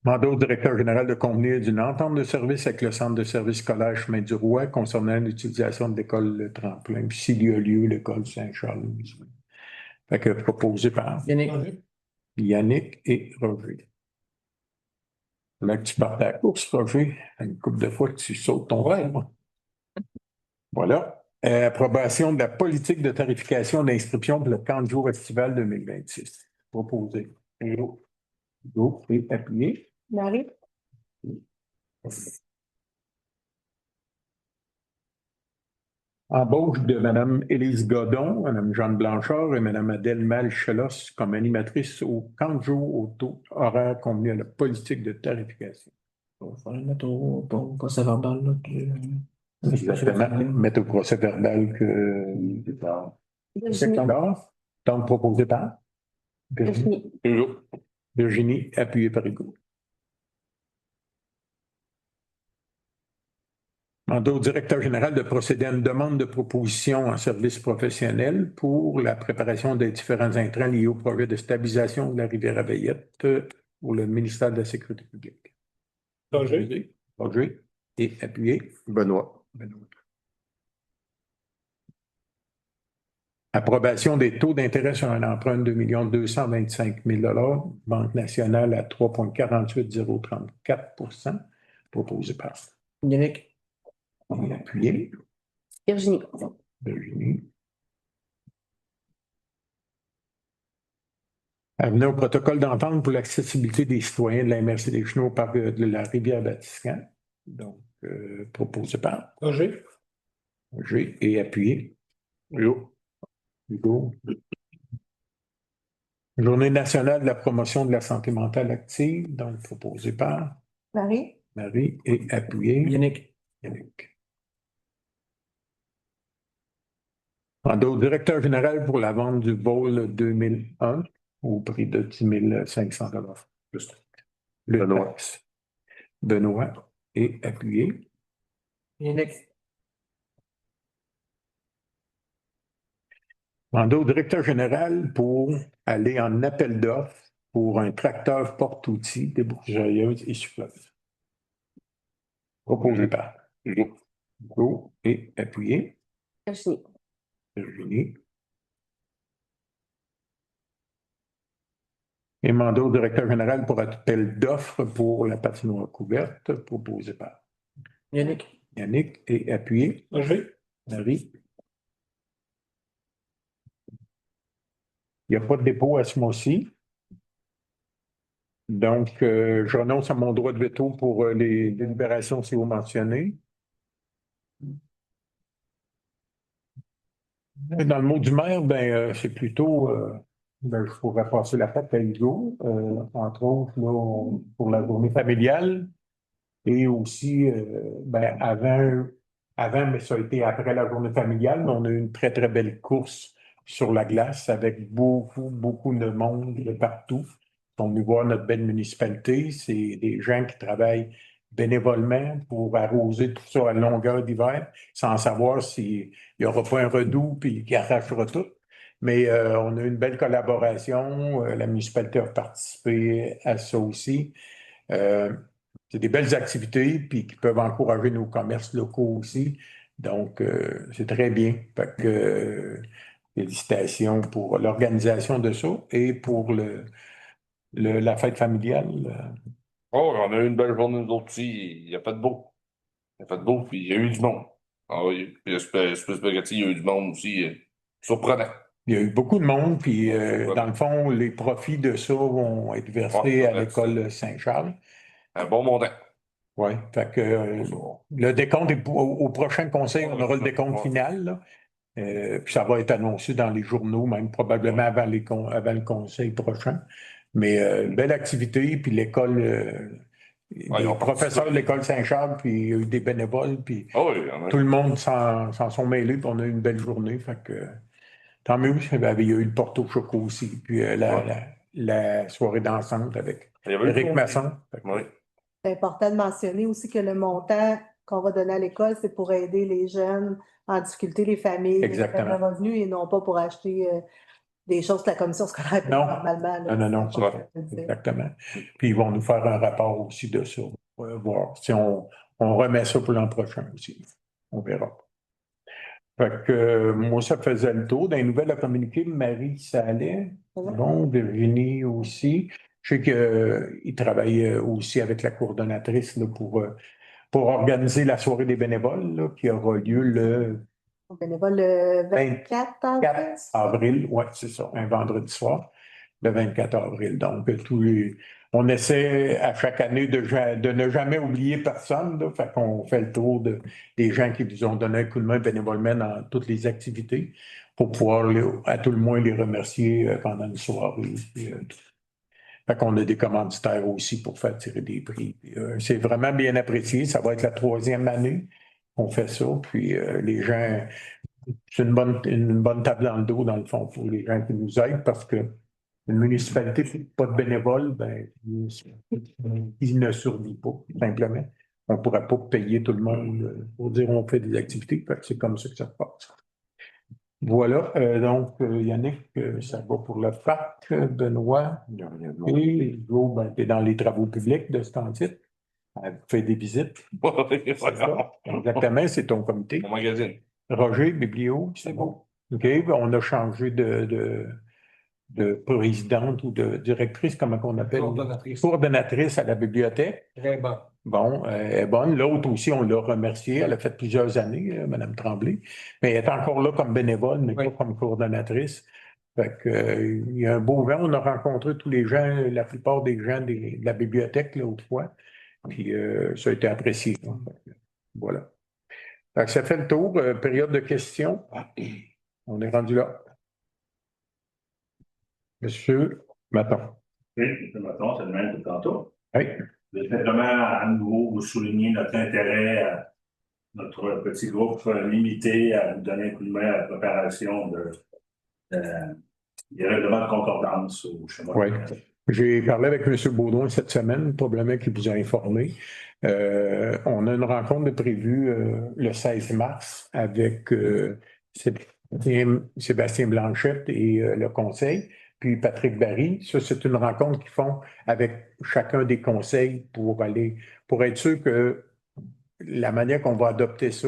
Mandat au directeur général de convenir d'une entente de service avec le centre de service scolaire Chemin du Roi concernant l'utilisation de l'école Le Tremplin, puis s'il y a lieu, l'école Saint-Charles. Fait que proposé par Yannick et Roger. Là que tu partes à la course, Roger, une couple de fois que tu sautes ton rêve. Voilà. Approbation de la politique de tarification d'inscription pour le camp de jour estival 2026. Proposé. Hugo et appuyé. Marie? Embauche de Mme Élise Godon, Mme Jeanne Blanchard et Mme Adèle Malchelos comme animatrice au camp de jour au taux horaire convenu à la politique de tarification. On va faire mettre au procès verbal. Là, Exactement. Mettre au procès verbal que. Virginie. Donc, proposé par Virginie. Virginie, appuyé par Hugo. Mandat au directeur général de procéder à une demande de proposition en service professionnel pour la préparation des différents intrants liés au projet de stabilisation de la rivière Aveyette pour le ministère de la Sécurité publique. Roger et appuyé. Benoît. Approbation des taux d'intérêt sur un emprunt de 2 225 000 Banque nationale à 3,48034 proposé par Yannick. et appuyé. Virginie. Virginie. Avenant au protocole d'entente pour l'accessibilité des citoyens de la MRC des Chenaux au parc de la Rivière-Batiscan. Donc, proposé par Roger. et appuyé. Hugo. Journée nationale de la promotion de la santé mentale active, donc proposé par Marie? Marie et appuyé. Yannick. Mandat au directeur général pour la vente du vol 2001 au prix de 10 500 Benoît. Benoît et appuyé. Yannick. Mandat au directeur général pour aller en appel d'offres pour un tracteur porte-outils, débroussailleuse et souffleuse. Proposé par Hugo et appuyé. Virginie. Virginie. Et mandat au directeur général pour appel d'offres pour la patinoire couverte, proposé par Yannick. et appuyé. Roger. Marie. Il n'y a pas de dépôt à ce mois-ci. Donc, je renonce à mon droit de veto pour les délibérations si vous mentionnez. Dans le mot du maire, c'est plutôt, je pourrais passer la fête à Hugo, entre autres, là, pour la journée familiale. Et aussi, avant, mais ça a été après la journée familiale, mais on a eu une très, très belle course sur la glace avec beaucoup, beaucoup de monde de partout. Ils sont venus voir notre belle municipalité. C'est des gens qui travaillent bénévolement pour arroser tout ça à longueur d'hiver, sans savoir s'il n'y aura pas un redout puis qui arrachera tout. Mais on a eu une belle collaboration. La municipalité a participé à ça aussi. C'est des belles activités puis qui peuvent encourager nos commerces locaux aussi. Donc, c'est très bien. Fait que, félicitations pour l'organisation de ça et pour la fête familiale. Oh, on a eu une belle journée nous autres aussi. Il n'y a pas de beau. Il n'y a pas de beau, puis il y a eu du monde. Ah oui, puis le spaghetti, il y a eu du monde aussi. Surprenant. Il y a eu beaucoup de monde, puis dans le fond, les profits de ça vont être versés à l'école Saint-Charles. Un bon montant. Oui, fait que le décompte est au prochain conseil, on aura le décompte final, là. Puis ça va être annoncé dans les journaux, même probablement avant le conseil prochain. Mais une belle activité, puis l'école, les professeurs de l'école Saint-Charles, puis il y a eu des bénévoles, puis tout le monde s'en sont mêlés, puis on a eu une belle journée. Fait que tant mieux, il y a eu le porte au choco aussi, puis la soirée dansante avec Éric Masson. C'est important de mentionner aussi que le montant qu'on va donner à l'école, c'est pour aider les jeunes en difficulté, les familles, Exactement. les revenus, et non pas pour acheter des choses que la commission scolaire paie Non. normalement. là. Non, c'est ça. Exactement. Puis ils vont nous faire un rapport aussi de ça. On va voir si on remet ça pour l'an prochain aussi. On verra. Fait que moi, ça faisait le tour. Dans les nouvelles à communiquer, Marie, ça allait. Bon, Virginie aussi. Je sais qu'il travaille aussi avec la coordonnatrice là, pour organiser la soirée des bénévoles là, qui aura lieu le Bénévole le 24 avril. 4 avril. Oui, c'est ça, un vendredi soir, le 24 avril. Donc, on essaie à chaque année de ne jamais oublier personne. Là, fait qu'on fait le tour des gens qui nous ont donné un coup de main bénévolement dans toutes les activités pour pouvoir, à tout le moins, les remercier pendant une soirée. Fait qu'on a des commanditaires aussi pour faire tirer des prix. Puis, c'est vraiment bien apprécié. Ça va être la 3e année qu'on fait ça. Puis les gens, c'est une bonne table dans le dos, dans le fond, pour les gens qui nous aident parce que une municipalité, pas de bénévoles, ben, il ne survit pas, simplement. On ne pourra pas payer tout le monde pour dire on fait des activités. Fait que c'est comme ça que ça se passe. Voilà, donc Yannick, ça va pour le parc, Benoît. Et Hugo, ben, tu es dans les travaux publics de ce temps-ci. Elle fait des visites. C'est ça. Exactement, c'est ton comité. Mon magazine. Roger, biblio, c'est bon. OK, ben, on a changé de présidente ou de directrice, comment on appelle? Coordonnatrice à la bibliothèque. Très bon. Bon, elle est bonne. L'autre aussi, on l'a remerciée. Elle a fait plusieurs années, Mme Tremblay. Mais elle est encore là comme bénévole, mais pas comme coordonnatrice. Fait que, il y a un beau vent. On a rencontré tous les gens, la plupart des gens de la bibliothèque l'autre fois. Puis ça a été apprécié. Fait que, voilà. Fait que ça fait le tour. Période de questions. On est rendu là. Monsieur Maton. Oui, M. Maton, c'est le même que tantôt. Oui. Je vais simplement à nouveau vous souligner notre intérêt à notre petit groupe limité à vous donner un coup de main à la préparation des règlements de concordance au chemin. Oui. J'ai parlé avec M. Baudouin cette semaine, probablement qu'il vous a informé. On a une rencontre de prévue le 16 mars avec Sébastien Blanchette et le conseil, puis Patrick Barry. Ça, c'est une rencontre qu'ils font avec chacun des conseils pour être sûr que la manière qu'on va adopter ça,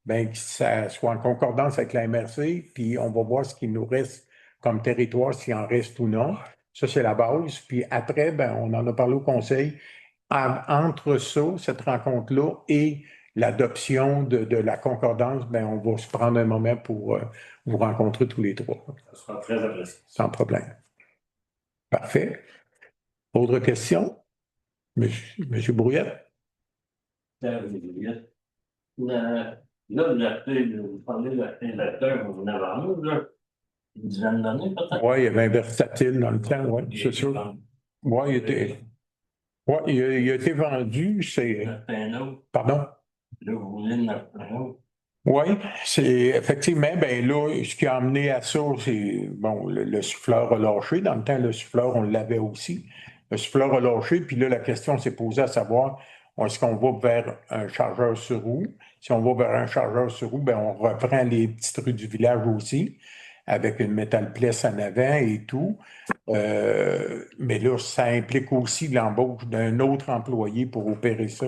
ben, que ça soit en concordance avec la MRC, puis on va voir ce qu'il nous reste comme territoire, s'il en reste ou non. Ça, c'est la base. Puis après, ben, on en a parlé au conseil. Entre ça, cette rencontre-là et l'adoption de la concordance, ben, on va se prendre un moment pour vous rencontrer tous les trois. Ça sera très apprécié. Sans problème. Parfait. Autre question? Monsieur Brouillette? Là, vous parlez de l'acteur, vous en avez en nous, là. Une dizaine d'années, peut-être? Oui, il y avait un versatile dans le temps, oui, c'est sûr. Oui, il a été vendu, c'est... Pardon? Là, vous voulez un autre. Oui, c'est effectivement, ben là, ce qui a amené à ça, c'est, bon, le souffleur a lâché. Dans le temps, le souffleur, on l'avait aussi. Le souffleur a lâché, puis là, la question s'est posée à savoir, est-ce qu'on va vers un chargeur sur roue? Si on va vers un chargeur sur roue, ben on reprend les petites rues du village aussi, avec une métal place en avant et tout. Mais là, ça implique aussi l'embauche d'un autre employé pour opérer ça.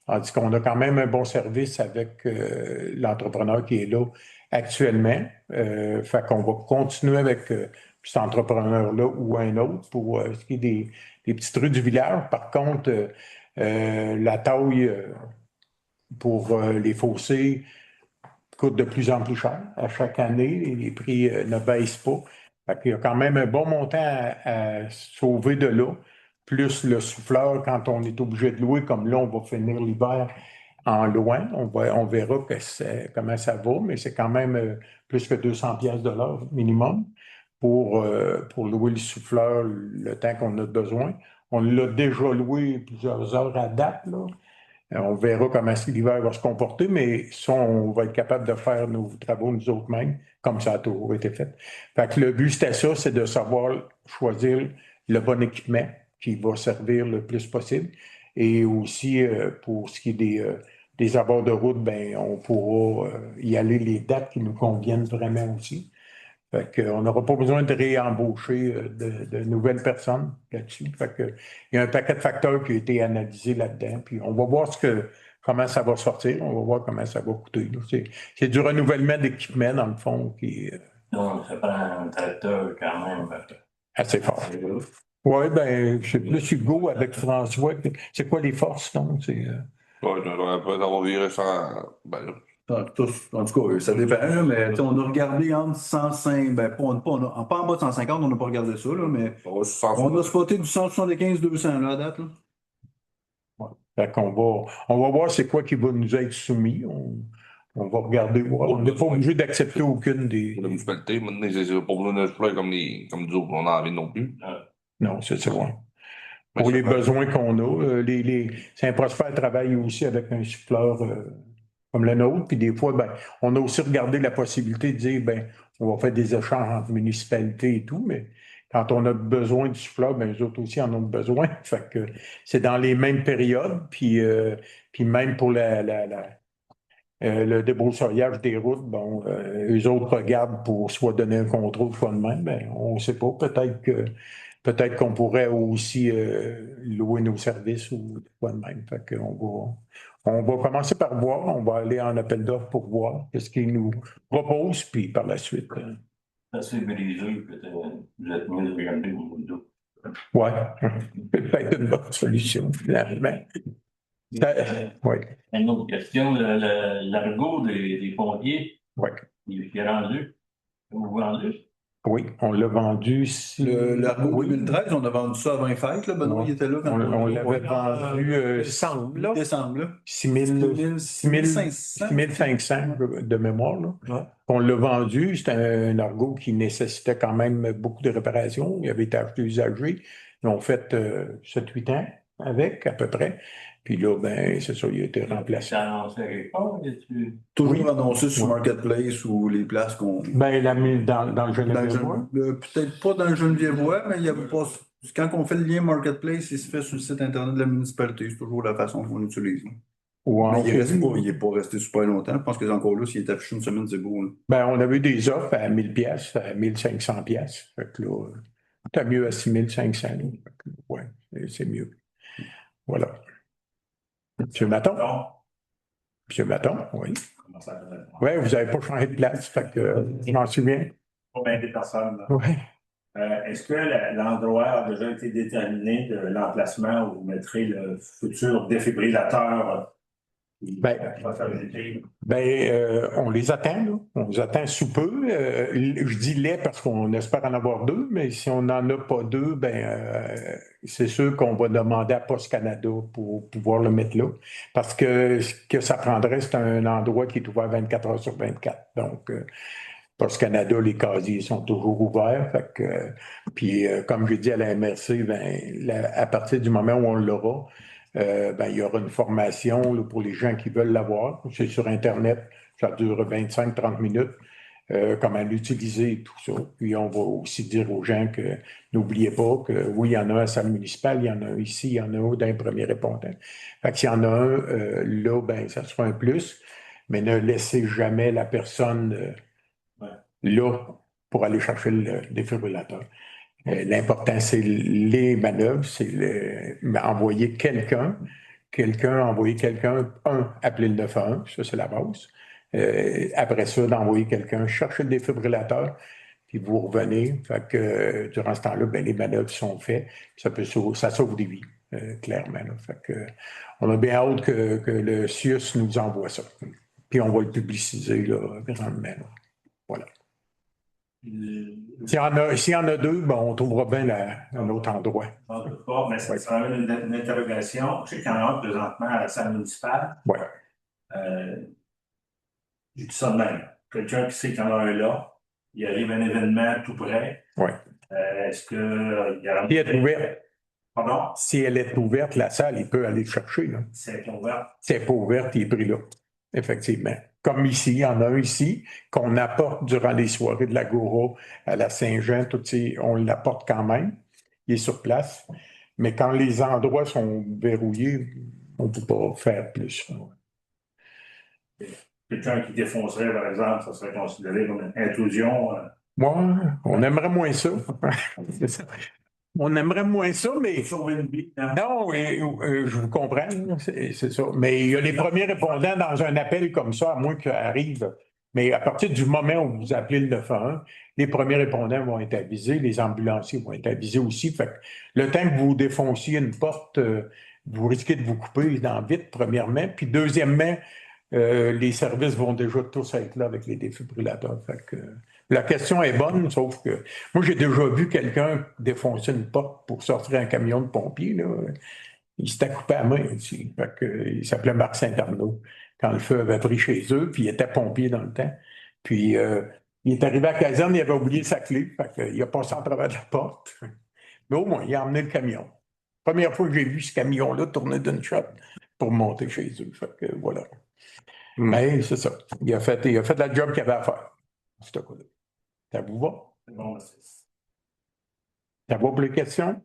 Tandis qu'on a quand même un bon service avec l'entrepreneur qui est là actuellement. Fait qu'on va continuer avec cet entrepreneur-là ou un autre pour ce qui est des petites rues du village. Par contre, la taille pour les fossés coûte de plus en plus cher à chaque année et les prix ne baissent pas. Fait qu'il y a quand même un bon montant à sauver de là, plus le souffleur quand on est obligé de louer, comme là, on va finir l'hiver en loin. On verra comment ça va, mais c'est quand même plus que 200 $ de l'heure minimum pour louer le souffleur le temps qu'on a besoin. On l'a déjà loué plusieurs heures à date, là. On verra comment l'hiver va se comporter, mais ça, on va être capable de faire nos travaux nous autres mêmes, comme ça a toujours été fait. Fait que le but, c'était ça, c'est de savoir choisir le bon équipement qui va servir le plus possible. Et aussi, pour ce qui est des abords de route, ben, on pourra y aller les dates qui nous conviennent vraiment aussi. Fait qu'on n'aura pas besoin de réembaucher de nouvelles personnes là-dessus. Fait que, il y a un paquet de facteurs qui ont été analysés là-dedans. Puis on va voir comment ça va sortir. On va voir comment ça va coûter. C'est du renouvellement d'équipement, dans le fond, qui est Donc, ça prend un tracteur quand même. assez fort. Oui, ben, c'est plus Hugo avec François. C'est quoi les forces, donc? Ouais, on peut avoir viré ça. Ben, là, En tout cas, ça dépend, là, mais tu sais, on a regardé entre 105, ben pas en bas de 150, on n'a pas regardé ça, là, mais on va se faire- on a spoté du 175-200 là, à date. Là. Fait on va voir c'est quoi qui va nous être soumis. On va regarder, voir. On n'est pas obligé d'accepter aucune des. La municipalité, maintenant, c'est pas besoin de se faire comme nous autres, on en a envie non plus. Non, c'est ça. Mais Pour ça les peut- besoins qu'on a. Saint-Prosper travaille aussi avec un souffleur comme le nôtre. Puis des fois, ben, on a aussi regardé la possibilité de dire, ben, on va faire des échanges entre municipalités et tout, mais quand on a besoin du souffleur, ben, les autres aussi en ont besoin. Fait que c'est dans les mêmes périodes. Puis même pour le débroussaillage des routes, bon, eux autres regardent pour soit donner un contrôle, soit de même. Ben, on ne sait pas. Peut-être qu'on pourrait aussi louer nos services ou quoi de même. Fait on va commencer par voir. On va aller en appel d'offres pour voir ce qu'ils nous proposent, puis par la suite. Assez brisé, peut-être. Vous êtes mieux de regarder au bout d'eau. Ouais, peut-être une bonne solution, finalement. Ouais. Une autre question, l'argot des pompiers, Ouais. il est rendu. Vous vendu? Oui, on l'a vendu. L'argot Oui. 2013, on a vendu ça avant les fêtes, là. Benoît, il était là quand On l'avait vendu Décembre, là. décembre, là. 6500 de mémoire. Là. Ouais. On l'a vendu, c'était un argot qui nécessitait quand même beaucoup de réparations. Il avait été acheté usagé. Ils ont fait 7-8 ans avec, à peu près. Puis là, ben, c'est ça, il a été remplacé. Ça annoncé à quelque part, Toujours Oui. annoncé sur Oui. Marketplace ou les places qu'on. Ben, il a mis dans le Dans le Genevièvois. Peut-être pas dans le Genevièvois, mais il y a pas. Quand on fait le lien Marketplace, il se fait sur le site Internet de la municipalité. C'est toujours la façon qu'on utilise. Ou en Mais il film. n'est pas resté super longtemps. Je pense que c'est encore là, s'il est affiché une semaine, c'est beau. Là. Ben, on avait des offres à 1000 pièces, à 1500 pièces. Fait que là, t'as mieux à 6500. Là. Fait que, ouais, c'est mieux. Voilà. Monsieur Maton? Non. Monsieur Maton, oui. Comment ça va? Oui, vous n'avez pas changé de place, fait que je m'en souviens. Pas bien des personnes. Là. Oui. Est-ce que l'endroit a déjà été déterminé de l'emplacement où vous mettrez le futur défibrillateur qui va fabriquer? On les attend, là. On les attend sous peu. Je dis les parce qu'on espère en avoir 2, mais si on n'en a pas 2, c'est sûr qu'on va demander à Post Canada pour pouvoir le mettre là. Parce que ce que ça prendrait, c'est un endroit qui est ouvert 24 heures sur 24. Donc, Post Canada, les casiers sont toujours ouverts. Fait que, puis, comme je dis à la MRC, à partir du moment où on l'aura, il y aura une formation là, pour les gens qui veulent l'avoir. C'est sur Internet, ça dure 25-30 minutes, comment l'utiliser et tout ça. Puis on va aussi dire aux gens que n'oubliez pas que oui, il y en a un à la salle municipale, il y en a un ici, il y en a un d'un premier répondant. Fait que s'il y en a un, là, ça sera un plus, mais ne laissez jamais la personne là pour aller chercher le défibrillateur. L'important, c'est les manœuvres, c'est envoyer quelqu'un, appeler le 911, ça c'est la base. Après ça, d'envoyer quelqu'un chercher le défibrillateur, puis vous revenez. Fait que durant ce temps-là, les manœuvres sont faites. Ça sauve des vies, clairement. Là. Fait que, on a bien hâte que le CIUS nous envoie ça. Puis on va le publiciser là, grandement. Là. Voilà. S'il y en a 2, on trouvera bien un autre endroit. En tout cas, mais ça sera une interrogation. Je sais qu'il y en a un présentement à la salle municipale. Oui. Je dis ça de même. Quelqu'un qui sait qu'il y en a un là, il arrive un événement tout près. Oui. Est-ce qu'il y a... Si elle est ouverte. Pardon? Si elle est ouverte, la salle, il peut aller le chercher. Là. Si elle est ouverte. Si elle n'est pas ouverte, il est pris là. Effectivement. Comme ici, il y en a un ici qu'on apporte durant les soirées de l'Agora à la Saint-Jean, on l'apporte quand même. Il est sur place. Mais quand les endroits sont verrouillés, on ne peut pas faire plus. quelqu'un qui défoncerait, par exemple, ça serait considéré comme une intrusion. Moi, on aimerait moins ça. C'est ça. On aimerait moins ça, mais Sauver une vie. Hein? non, je vous comprends, c'est ça. Mais il y a les premiers répondants dans un appel comme ça, à moins qu'il arrive. Mais à partir du moment où vous appelez le 911, les premiers répondants vont être avisés, les ambulanciers vont être avisés aussi. Fait que le temps que vous défonciez une porte, vous risquez de vous couper les dents vite, premièrement. Puis deuxièmement, les services vont déjà tous être là avec les défibrillateurs. Fait que, la question est bonne, sauf que moi, j'ai déjà vu quelqu'un défoncer une porte pour sortir un camion de pompiers, là. Il s'était coupé à la main aussi. Fait que, il s'appelait Marc Saint-Arnaud. Quand le feu avait pris chez eux, puis il était pompier dans le temps. Puis il est arrivé à la caserne, il avait oublié sa clé. Fait que, il a passé en travers de la porte. Mais au moins, il a emmené le camion. Première fois que j'ai vu ce camion-là tourner d'une shot pour monter chez eux. Fait que voilà. Mais c'est ça. Il a fait la job qu'il avait à faire. Ce coup-là. Ça vous va? Bon, Ça va pour les questions?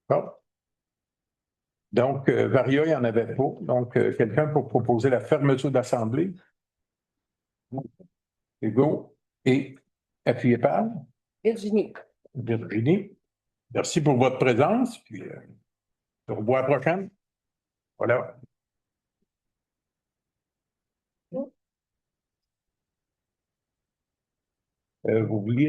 Bon. Donc, Varia, il n'y en avait pas. Donc, quelqu'un pour proposer la fermeture d'assemblée? Hugo et appuyé par Virginie. Virginie. Merci pour votre présence. Puis, on se revoit à la prochaine. Voilà. Vous vouliez